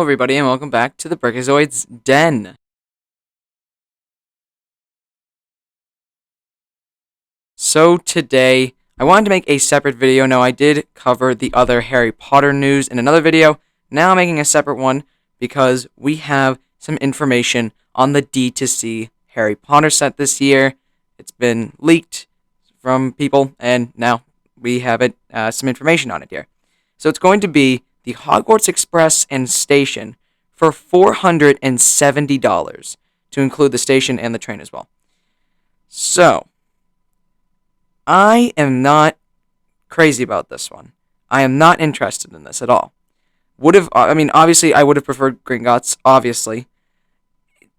everybody, and welcome back to the Brickazoid's Den. So, today, I wanted to make a separate video. Now, I did cover the other Harry Potter news in another video. Now, I'm making a separate one because we have some information on the D2C Harry Potter set this year. It's been leaked from people, and now we have some information on it here. So, it's going to be the Hogwarts Express and Station for $470 to include the station and the train as well. So, I am not crazy about this one. I am not interested in this at all. Obviously, I would have preferred Gringotts, obviously.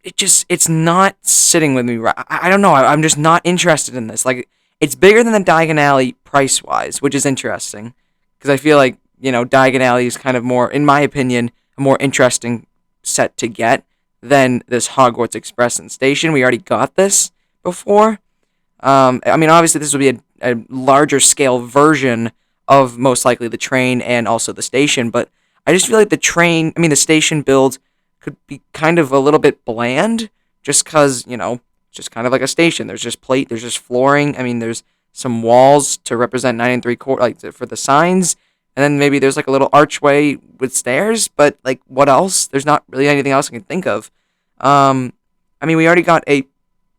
It's not sitting with me right. I don't know, I'm just not interested in this. Like, it's bigger than the Diagon Alley price-wise, which is interesting, because I feel like, Diagon Alley is kind of more, in my opinion, a more interesting set to get than this Hogwarts Express and Station. We already got this before. Obviously, this will be a larger scale version of most likely the train and also the station, but I just feel like the station build could be kind of a little bit bland, just because, just kind of like a station. There's just plate, there's just flooring. There's some walls to represent 9 3/4, like for the signs, and then maybe there's like a little archway with stairs, but like what else? There's not really anything else I can think of. We already got a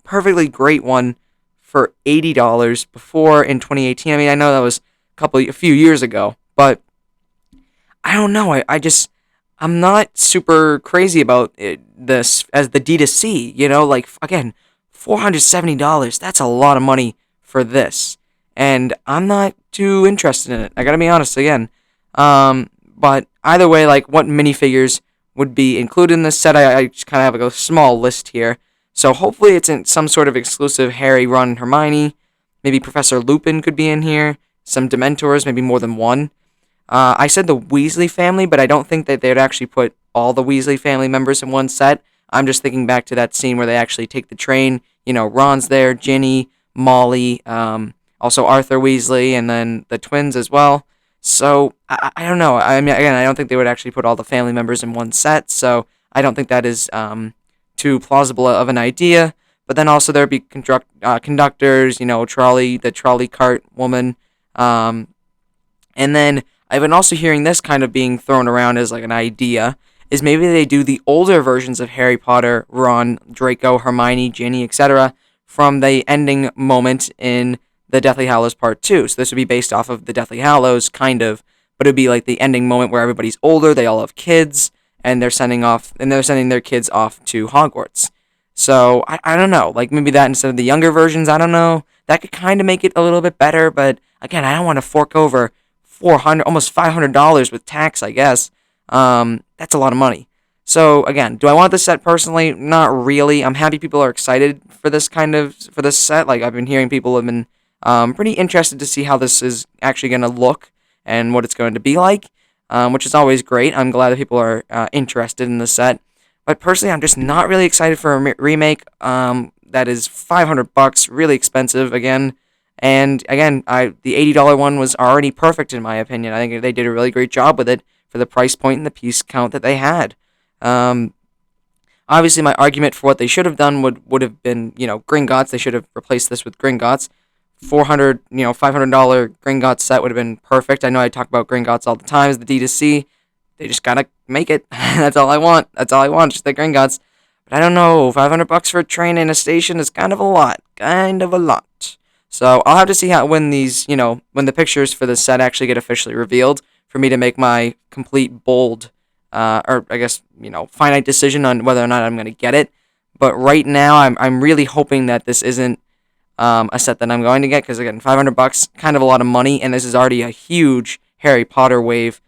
perfectly great one for $80 before in 2018. I know that was a few years ago, but I don't know. I'm not super crazy about this as the D2C. Again, $470. That's a lot of money for this, and I'm not too interested in it. I gotta be honest again. But either way, like what minifigures would be included in this set, I just kind of have a small list here. So hopefully it's in some sort of exclusive Harry, Ron, and Hermione. Maybe Professor Lupin could be in here. Some Dementors, maybe more than one. I said the Weasley family, but I don't think that they'd actually put all the Weasley family members in one set. I'm just thinking back to that scene where they actually take the train. Ron's there, Ginny, Molly, also Arthur Weasley, and then the twins as well. So, I don't know. Again, I don't think they would actually put all the family members in one set, so I don't think that is too plausible of an idea. But then also there'd be conductors, the trolley cart woman. And then I've been also hearing this kind of being thrown around as like an idea, is maybe they do the older versions of Harry Potter, Ron, Draco, Hermione, Ginny, etc. from the ending moment in the Deathly Hallows Part 2. So this would be based off of the Deathly Hallows, kind of, but it would be like the ending moment where everybody's older, they all have kids, and they're sending their kids off to Hogwarts. So, I don't know, like maybe that instead of the younger versions, I don't know. That could kind of make it a little bit better, but again, I don't want to fork over almost $500 with tax, I guess. That's a lot of money. So, again, do I want this set personally? Not really. I'm happy people are excited for this set. Like, I've been hearing people have been pretty interested to see how this is actually going to look and what it's going to be like, which is always great. I'm glad that people are interested in the set. But personally, I'm just not really excited for a remake. That is $500, really expensive again. And again, the $80 one was already perfect in my opinion. I think they did a really great job with it for the price point and the piece count that they had. Obviously, my argument for what they should have done would have been, Gringotts. They should have replaced this with Gringotts. $500 Gringotts set would have been perfect. I know I talk about Gringotts all the time as the D2C. They just gotta make it. That's all I want. Just the Gringotts. But I don't know. $500 for a train and a station is kind of a lot. So I'll have to see when the pictures for the set actually get officially revealed for me to make my complete bold, finite decision on whether or not I'm gonna get it. But right now, I'm really hoping that this isn't a set that I'm going to get, because again, $500, kind of a lot of money, and this is already a huge Harry Potter wave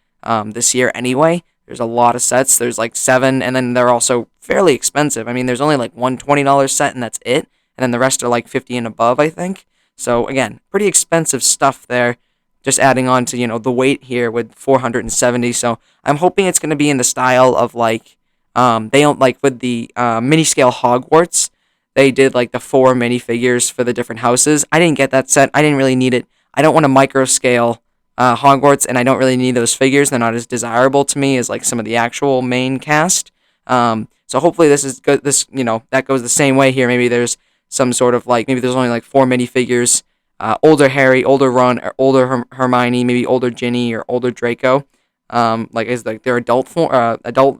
this year anyway. There's a lot of sets. There's like 7, and then they're also fairly expensive. There's only like one $20 set, and that's it. And then the rest are like $50 and above, I think. So again, pretty expensive stuff there. Just adding on to the weight here with $470. So I'm hoping it's going to be in the style of like they don't like with the mini scale Hogwarts. They did like the 4 minifigures for the different houses. I didn't get that set. I didn't really need it. I don't want a micro scale Hogwarts, and I don't really need those figures. They're not as desirable to me as like some of the actual main cast. So hopefully this is good. This that goes the same way here. Maybe there's some sort of like maybe there's only like 4 minifigures. Older Harry, older Ron, or older Hermione, maybe older Ginny or older Draco. Like is like their adult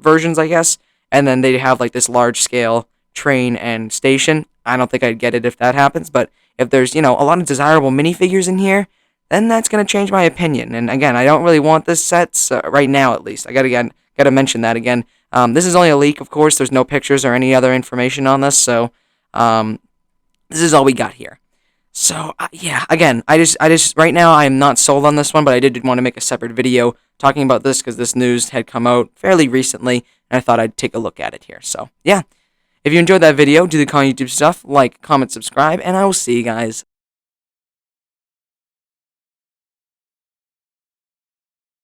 versions, I guess. And then they have like this large scale train and station. I don't think I'd get it if that happens, but if there's a lot of desirable minifigures in here, then that's gonna change my opinion. And again, I don't really want this set right now, at least. I gotta mention that again. This is only a leak, of course. There's no pictures or any other information on this, so this is all we got here. So yeah, again, I just right now I am not sold on this one, but I did want to make a separate video talking about this because this news had come out fairly recently, and I thought I'd take a look at it here. So yeah, if you enjoyed that video, do the common YouTube stuff, like, comment, subscribe, and I will see you guys